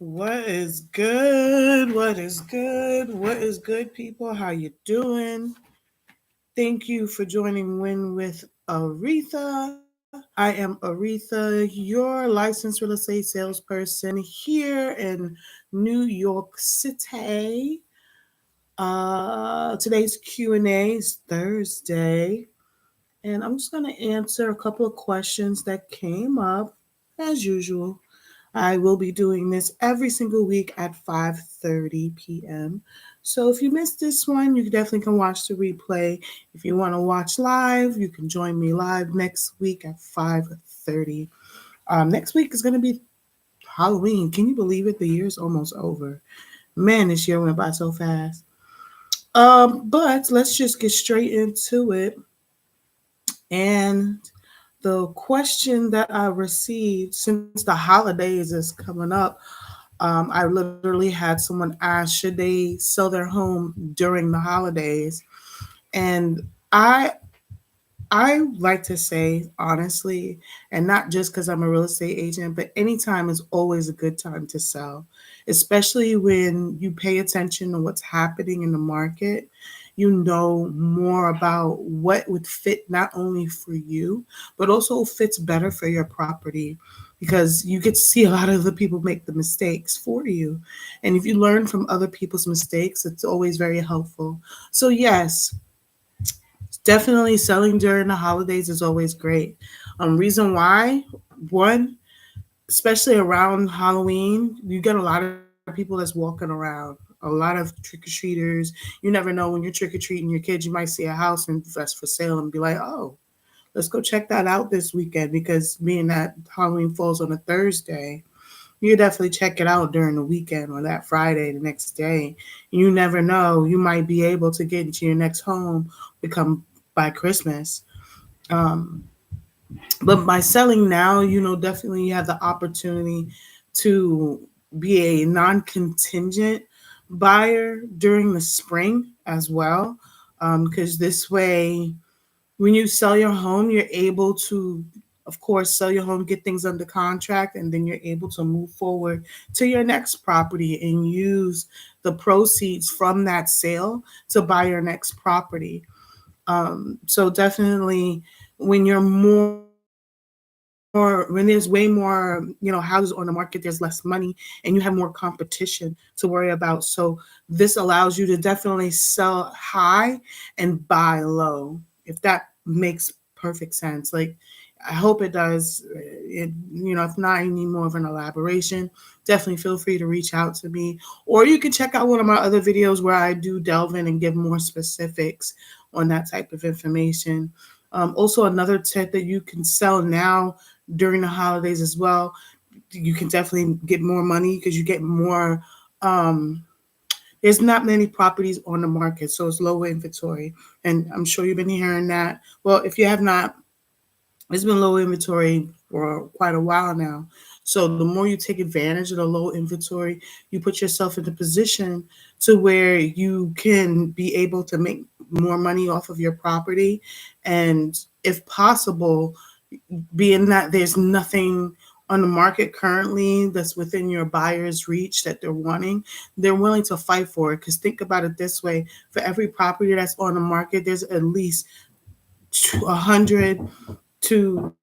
What is good? What is good? What is good, people? How you doing? Thank you for joining Win with Aretha. I am Aretha, your licensed real estate salesperson here in New York City. Today's Q&A is Thursday, and I'm just going to answer a couple of questions that came up as usual. I will be doing this every single week at 5:30 p.m. So if you missed this one, you definitely can watch the replay. If you want to watch live, you can join me live next week at 5:30. Next week is going to be Halloween. Can you believe it? The year's almost over. Man, this year went by so fast. But let's just get straight into it. And the question that I received, since the holidays is coming up, I literally had someone ask, should they sell their home during the holidays? And I I like to say honestly, and not just because I'm a real estate agent, but any time is always a good time to sell, especially when you pay attention to what's happening in the market. You know more about what would fit not only for you, but also fits better for your property because you get to see a lot of the people make the mistakes for you. And if you learn from other people's mistakes, it's always very helpful. So, yes, definitely selling during the holidays is always great. Reason why, one, especially around Halloween, you get a lot of people that's walking around, a lot of trick or treaters. You never know when you're trick or treating your kids, you might see a house and that's for sale and be like, oh, let's go check that out this weekend because being that Halloween falls on a Thursday, you definitely check it out during the weekend or that Friday, the next day. You never know, you might be able to get into your next home become by Christmas. Um, but by selling now, definitely you have the opportunity to be a non contingent buyer during the spring as well. Because this way, when you sell your home, you're able to, of course, sell your home, get things under contract, and then you're able to move forward to your next property and use the proceeds from that sale to buy your next property. So definitely when you're when there's way more, houses on the market, there's less money and you have more competition to worry about. So this allows you to definitely sell high and buy low, if that makes perfect sense. Like, I hope it does. If not, you need more of an elaboration, definitely feel free to reach out to me. Or you can check out one of my other videos where I do delve in and give more specifics on that type of information. Also, another tip that you can sell now during the holidays as well. You can definitely get more money because you get more. There's not many properties on the market, so it's lower inventory. And I'm sure you've been hearing that. Well, if you have not, it's been low inventory for quite a while now. So the more you take advantage of the low inventory, you put yourself in a position to where you can be able to make more money off of your property. And if possible, being that there's nothing on the market currently that's within your buyer's reach that they're wanting, they're willing to fight for it. Because think about it this way, for every property that's on the market, there's at least 100 to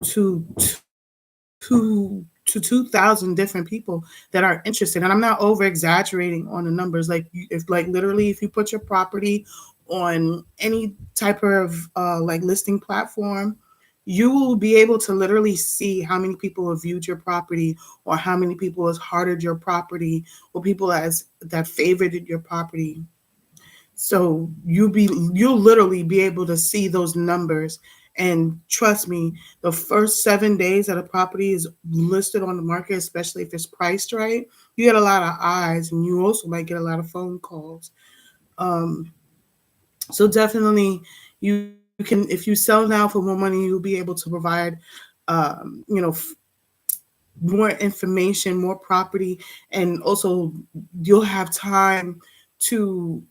2,000 different people that are interested. And I'm not over exaggerating on the numbers. Like, if like literally, if you put your property on any type of like listing platform, you will be able to literally see how many people have viewed your property, or how many people has hearted your property, or people as that favorited your property. So you'll literally be able to see those numbers. And trust me, the first 7 days that a property is listed on the market, especially if it's priced right, you get a lot of eyes, and you also might get a lot of phone calls. Um, so definitely, you can, if you sell now for more money, you'll be able to provide, um, you know, more information, more property, and also you'll have time to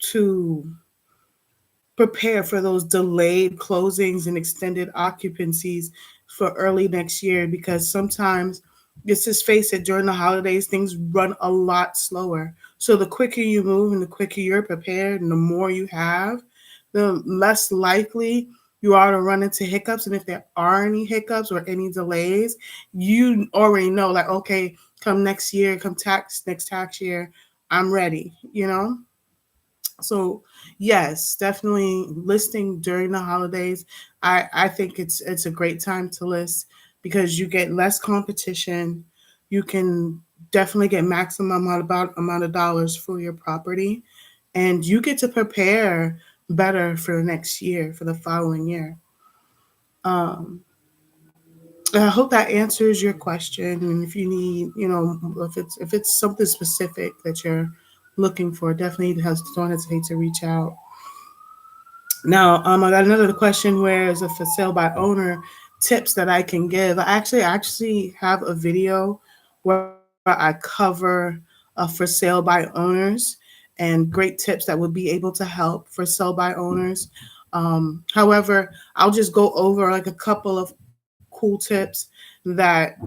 prepare for those delayed closings and extended occupancies for early next year, because sometimes Let's just face it, during the holidays, things run a lot slower. So the quicker you move and the quicker you're prepared and the more you have, the less likely you are to run into hiccups. And if there are any hiccups or any delays, you already know, like, okay, come next year, come next tax year, I'm ready, you know? So yes, definitely listing during the holidays. I think it's a great time to list because you get less competition. You can definitely get maximum amount of dollars for your property, and you get to prepare better for the next year, for the following year. Um, I hope that answers your question. And if you need, if it's something specific that you're looking for, definitely don't hesitate to reach out. Now, I got another question. Where is a for sale by owner tips that I can give? I actually have a video where I cover for sale by owners and great tips that would be able to help for sale by owners. However, I'll just go over like a couple of cool tips that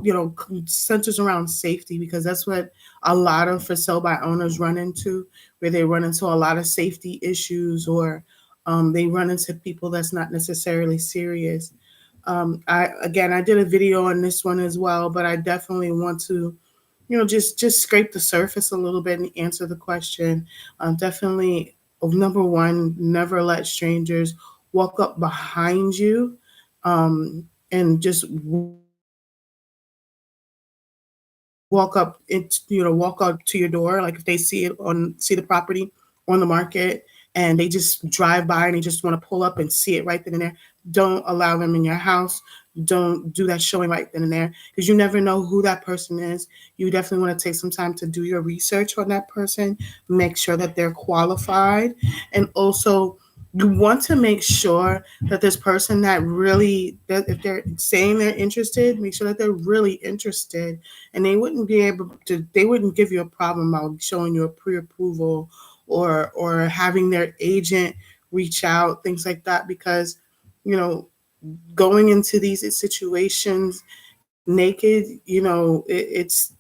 centers around safety, because that's what a lot of for sale by owners run into, where they run into a lot of safety issues, or they run into people that's not necessarily serious. I did a video on this one as well, but I definitely want to, just scrape the surface a little bit and answer the question. Definitely, number one, never let strangers walk up behind you, and just walk up it walk up to your door. Like if they see the property on the market and they just drive by and they just want to pull up and see it right then and there, don't allow them in your house. Don't do that showing right then and there, because you never know who that person is. You definitely want to take some time to do your research on that person, make sure that they're qualified, and also you want to make sure that this person that if they're saying they're interested, make sure that they're really interested, and they wouldn't give you a problem about showing you a pre-approval, or having their agent reach out, things like that, because you know going into these situations naked, it's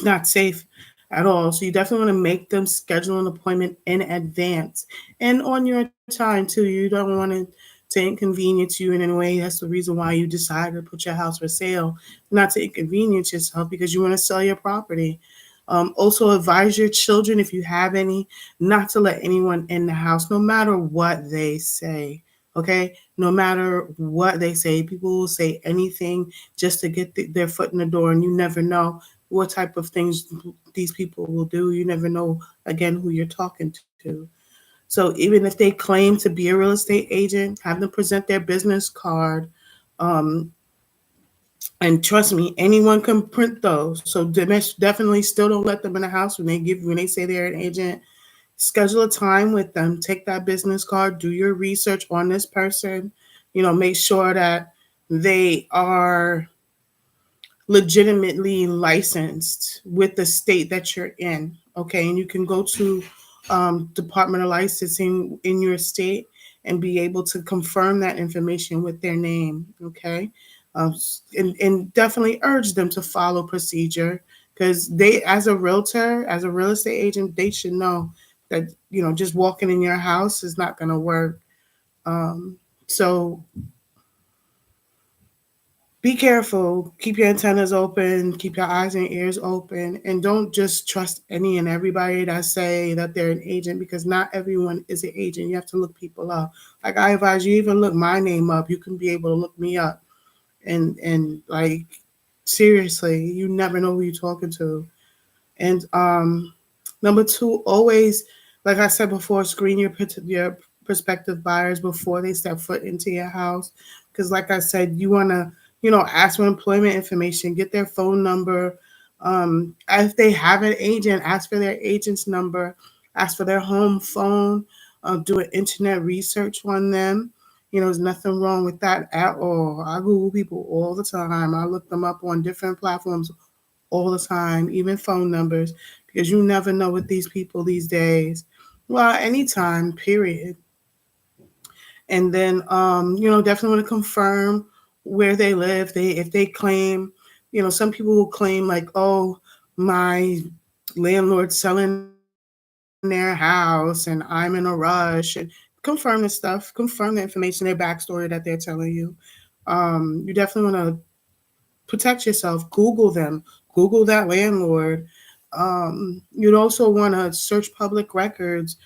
not safe at all. So you definitely want to make them schedule an appointment in advance and on your time too. You don't want to inconvenience you in any way. That's the reason why you decided to put your house for sale, not to inconvenience yourself, because you want to sell your property. Also, advise your children, if you have any, not to let anyone in the house, no matter what they say. Okay, no matter what they say, people will say anything just to get their foot in the door, and you never know what type of things these people will do. You never know, again, who you're talking to. So even if they claim to be a real estate agent, have them present their business card. Um, and trust me, anyone can print those. So definitely still don't let them in the house when they say they're an agent. Schedule a time with them. Take that business card. Do your research on this person. Make sure that they are legitimately licensed with the state that you're in. Okay, and you can go to Department of Licensing in your state and be able to confirm that information with their name. Okay, and definitely urge them to follow procedure, because they, as a realtor, as a real estate agent, they should know that just walking in your house is not going to work. So be careful. Keep your antennas open. Keep your eyes and ears open, and don't just trust any and everybody that say that they're an agent, because not everyone is an agent. You have to look people up. Like I advise you, even look my name up. You can be able to look me up, and like seriously, you never know who you're talking to. And number two, always, like I said before, screen your prospective buyers before they step foot into your house. Because, like I said, you want to, ask for employment information, get their phone number. If they have an agent, ask for their agent's number, ask for their home phone, do an internet research on them. There's nothing wrong with that at all. I Google people all the time. I look them up on different platforms all the time, even phone numbers, because you never know with these people these days. Well, anytime, period. And then, definitely want to confirm where they live. If they claim Some people will claim like, oh, my landlord's selling their house and I'm in a rush, and confirm the stuff, confirm the information, their backstory that they're telling you. You definitely want to protect yourself. Google them. Google that landlord. You'd also want to search public records.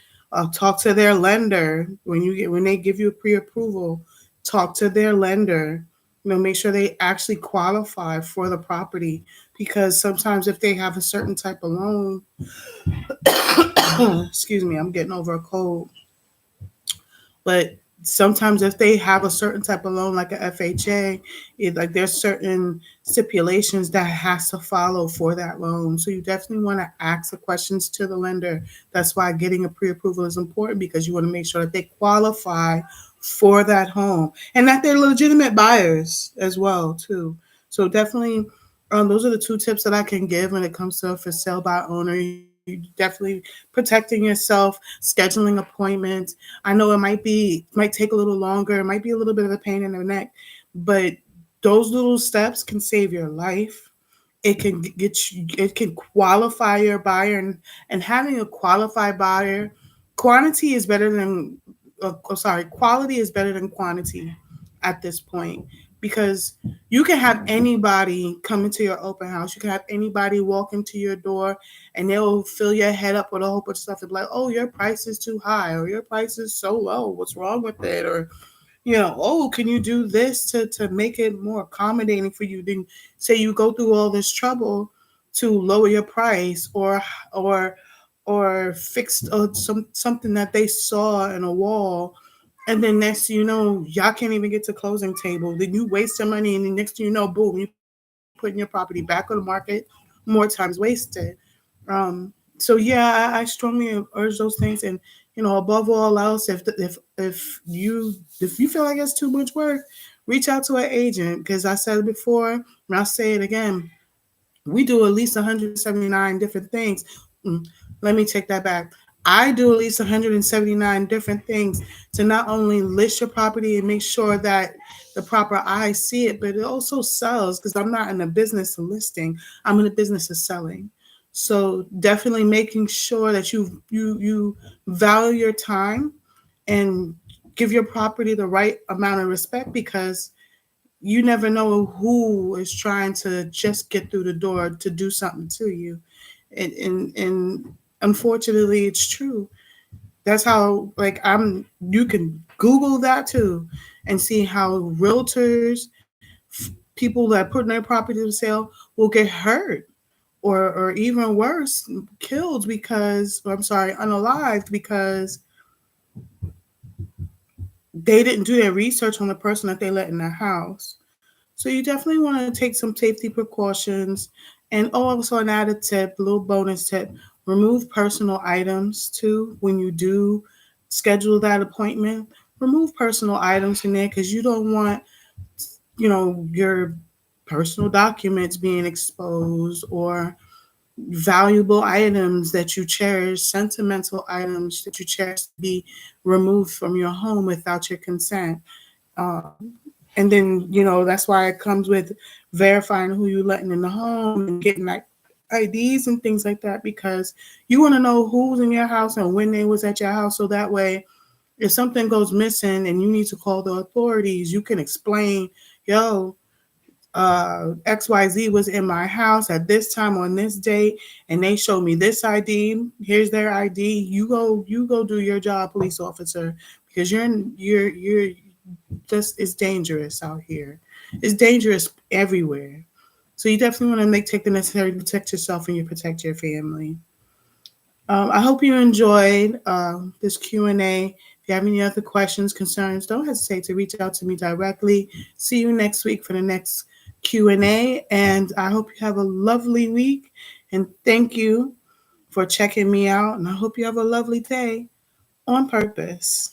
Talk to their lender when they give you a pre-approval. Talk to their lender. Make sure they actually qualify for the property, because sometimes if they have a certain type of loan, excuse me, I'm getting over a cold. But sometimes if they have a certain type of loan like a FHA, like there's certain stipulations that has to follow for that loan. So you definitely want to ask the questions to the lender. That's why getting a pre-approval is important, because you want to make sure that they qualify for that home and that they're legitimate buyers as well too. So definitely, those are the two tips that I can give when it comes to for sale by owner. You definitely protecting yourself, scheduling appointments. I know might take a little longer, it might be a little bit of a pain in the neck, but those little steps can save your life. It can qualify your buyer, and having a qualified buyer, quantity is better than quality is better than quantity at this point, because you can have anybody come into your open house, you can have anybody walk into your door, and they'll fill your head up with a whole bunch of stuff and be like, oh, your price is too high, or your price is so low, what's wrong with it, or oh, can you do this to make it more accommodating for you? Then say you go through all this trouble to lower your price, or fix something that they saw in a wall, and then next thing you know, y'all can't even get to closing table. Then you waste your money, and then next thing you know, boom, you're putting your property back on the market more times wasted. So yeah, I strongly urge those things, and above all else, if you feel like it's too much work, reach out to an agent, because I said it before, and I'll say it again. We do at least 179 different things. Mm, Let me take that back. I do at least 179 different things to not only list your property and make sure that the proper eyes see it, but it also sells, because I'm not in the business of listing. I'm in the business of selling. So definitely making sure that you value your time and give your property the right amount of respect, because you never know who is trying to just get through the door to do something to you. And unfortunately, it's true. That's how, like, you can Google that too and see how realtors, people that put their property to sale, will get hurt, or even worse, killed, because, or I'm sorry, unalived, because they didn't do their research on the person that they let in their house. So you definitely want to take some safety precautions. And also an added tip, a little bonus tip, remove personal items too when you do schedule that appointment. Remove personal items in there, because you don't want, your personal documents being exposed, or valuable items that you cherish, sentimental items that you cherish, to be removed from your home without your consent. And then, that's why it comes with verifying who you're letting in the home and getting like IDs and things like that, because you want to know who's in your house and when they was at your house. So that way, if something goes missing and you need to call the authorities, you can explain, yo, XYZ was in my house at this time on this date, and they showed me this ID. Here's their ID. You go do your job, police officer, because you're just, it's dangerous out here. It's dangerous everywhere. So you definitely want to take the necessary to protect yourself, and you protect your family. I hope you enjoyed this Q&A. If you have any other questions, concerns, don't hesitate to reach out to me directly. See you next week for the next Q&A, and I hope you have a lovely week, and thank you for checking me out, and I hope you have a lovely day on purpose.